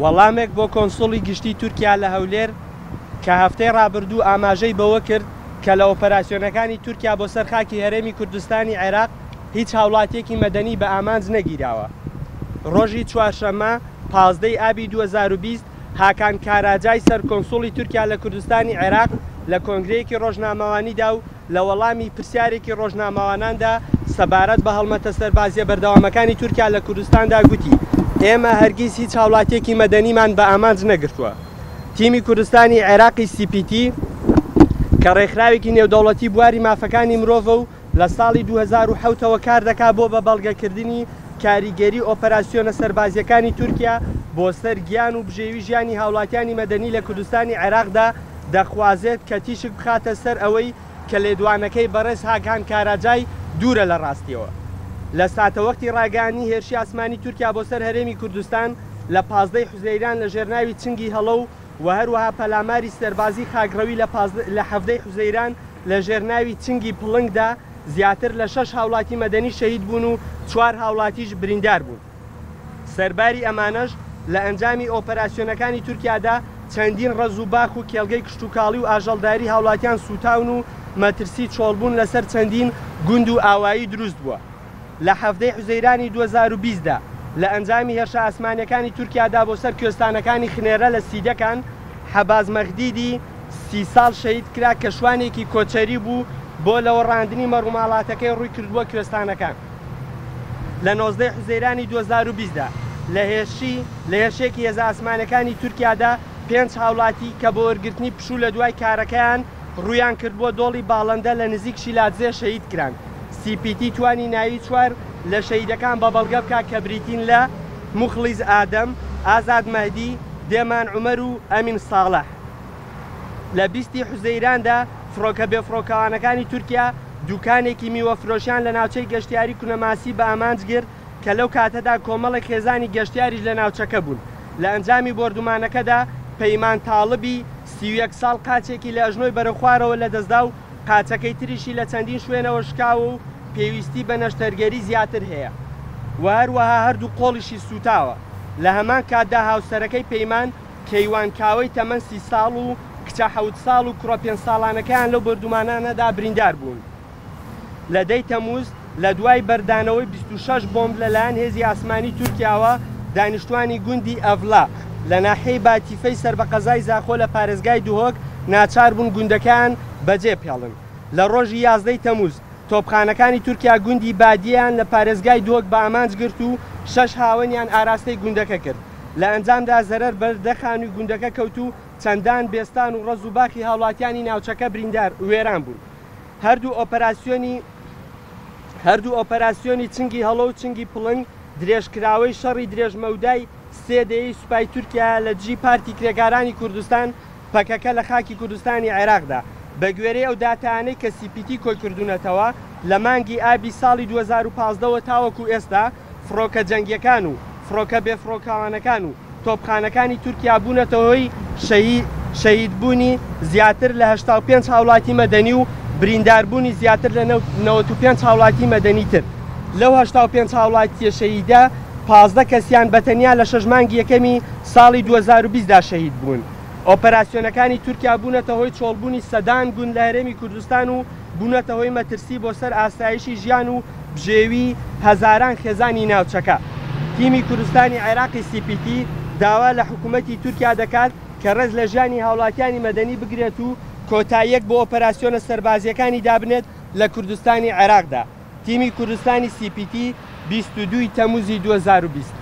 وەڵامێک بۆ کۆنسڵی گشتی تورکیا لە هەولێر کە هەفتەی ڕابردوو ئاماژەی بەوە کرد کە لە ئۆپەراسیۆنەکانی تورکیا بۆ سەر خاکی هەرێمی کوردستانی عێراق هیچ هاوڵاتیەکی مەدەنی بە ئامانج نەگیراوە. ڕۆژی چوارشەممە 15 ئابی 2020 هاکان کاراجای سەر کۆنسڵی تورکیا لە کوردستانی عێراق لە کۆنگرەیەکی ڕۆژنامەوانیدا و لە وەڵامی پرسیارێکی ڕۆژنامەواناندا سەبارەت بە هەڵمەتە سەربازیە بەردەوامەکانی تورکیا لە کوردستاندا گوتی ئێمە هەرگیز هیچ هاوڵاتیەکی مەدەنیمان بە ئامانج نەگرتووە. تیمی کوردستانی عێراقی CPT کە ڕێکخراوێکی نێودەوڵەتی بواری مافەکانی مرۆڤە و لە ساڵی 2007ەوە کار دەکات بۆ بە بەڵگەکردنی کاریگەری ئۆپەراسیۆنە سەربازیەکانی تورکیا بۆ سەر گیان و بژێوی ژیانی هاوڵاتیانی مەدەنی لە کوردستانی عێراقدا دەخوازێت کە تیشک بخاتە سەر ئەوەی کە لێدوانەکەی بەڕێز هاکان کاراجای دوورە لە ڕاستیەوە. لە ساتەوەختی ڕاگەیاندنی هێرشی ئاسمانی تورکیا بۆ سەر هەرێمی کوردستان لە 15 حوزەیران لە ژێرناوی چنگی هەڵە و هەروەها پەلاماری سەربازی خاگڕەوی لە 17 حوزەیران لە ژێرناوی چنگی پڵنگدا زیاتر لە 6 هاوڵاتی مەدەنی شەهید بوون و 4 هاوڵاتیش بریندار بوون. سەرباری ئەمانەش لە ئەنجامی ئۆپەراسیۆنەکانی تورکیادا چەندین ڕەز و باخ و کێڵگەی کشتوکاڵی و ئاژەڵداری هاوڵاتیان سوتاون و مەترسی چۆڵبوون لەسەر چەندین گوند و ئاوایی دروست بووە. لە 17 حوزەیرانی 2020دا لە ئەنجامی هێرشە ئاسمانیەکانی تورکیادا بۆ سەر کوێستانەکانی خنێرە لە سیدەکان حەباز مەخدیدی 30 ساڵ شەهید کرا کە شوانێکی کۆچەری بوو بۆ لەوەڕاندنی مەڕووماڵاتەکەی ڕووی کردووە کوێستانەکان. لە 19 حوزەیرانی 2020دا لە هێرشێکی هێزە ئاسمانەکانی تورکیادا 5 هاوڵاتی کە بۆ وەرگرتنی پشوو لە دوای کارەکەیان ڕوویان کردبووە دۆڵی باڵەندە لە نزیک شیلاتزێ شەهید کران. CPT توانی ناوی 4 لە شەهیدەکان بە بەڵگە بکات کە بریتین لە موخلیز ئادەم، ئازاد مەهدی، دێمان عومەر و ئەمین ساڵح. لە 20 حوزەیراندا فرۆکە بێفرۆکەوانەکانی تورکیا دوکانێکی میوەفرۆشیان لە ناوچەی گەشتیاری کونەماسی بە ئامانج گرت کە لەو کاتەدا کۆمەڵێک خێزانی گەشتیاریش لە ناوچەکە بوون. لە ئەنجامی بۆردومانەکەدا پەیمان تاڵبی 31 ساڵ قاچێکی لە ئەژنۆی بەرەخوارەوە لە دەستدا و قاچەکەی تریشی لە چەندین شوێنەوە شکاوە و پێویستی بە نەشتەرگەری زیاتر هەیە و هەروەها هەردوو قۆڵیشی سوتاوە. لە هەمان کاتدا هاوسەرەکەی پەیمان کەیوانکاوەی تەمەن 30 ساڵ و کچە 7 ساڵ و کوڕە 5 ساڵانەکەیان لەو بەردومانانەدا بریندار بوون. لە 10 تەمووز لە دوای بەردانەوەی 26 بۆمب لەلایەن هێزی ئاسمانی تورکیاوە دانیشتوانی گوندی ئەڤلا لە ناحیەی باتیفەی سەربەقەزای زاخۆ لە پارێزگای دوهۆک ناچار بوون گوندەکان بەجێ پێڵن. لە ڕۆژی 11 تەمووز تۆپخانەکانی تورکیا گوندی بادیان لە پارێزگای دوهۆک بە ئامانج گرت و 6 هاوەنیان ئاراستەی گوندەکە کرد. لە ئەنجامدا زەرەر بەردەخانووی گوندەکە کەوت و چەندان بێستان و ڕەز و باخی هاوڵاتیانی ناوچەکە بریندار وێران بوون. هەردوو ئۆپەراسیۆنی چنگی هەڵە و چنگی پڵنگ درێژکراوەی شەڕی درێژمەودای 3 دەیەی سوپای تورکیا لە جی پارتی کرێکارانی کوردستان پەکەکە لە خاکی کوردستانی عێراقدا بە گوێرەی ئەو داتانەی کە CPT کۆکردوونەتەوە لە مانگی ئابی ساڵی 2015ەوە تاوەکو ئێستا فڕۆکە جەنگیەکان و فڕۆکە بێفرۆکەوانەکان و تۆپخانەکانی تورکیا بوونەتە هۆی شەهیدبوونی زیاتر لە 85 هاوڵاتی مەدەنی و برینداربوونی زیاتر لە 95 هاوڵاتی مەدەنی تر. لەو 85 هاوڵاتیە شەهیدە 15 کەسیان بەتەنیا لە 6 مانگی یەکەمی ساڵی 2020دا شەهید بوون. ئۆپەراسیۆنەکانی تورکیا بوونەتە هۆی چۆڵبوونی سەدان گوند لە هەرێمی کوردستان و بوونەتە هۆی مەترسی بۆ سەر ئاسایشی ژیان و بژێوی هەزاران خێزانی ناوچەکە. تیمی کوردستانی عێراقی CPT داوا لە حکوومەتی تورکیا دەکات کە ڕێز لە ژیانی هاوڵاتیانی مەدەنی بگرێت و کۆتاییەک بۆ ئۆپەراسیۆنە سەربازیەکانی دابنێت لە کوردستانی عێراقدا. تیمی کوردستانی CPT 22 تەمووزی 2020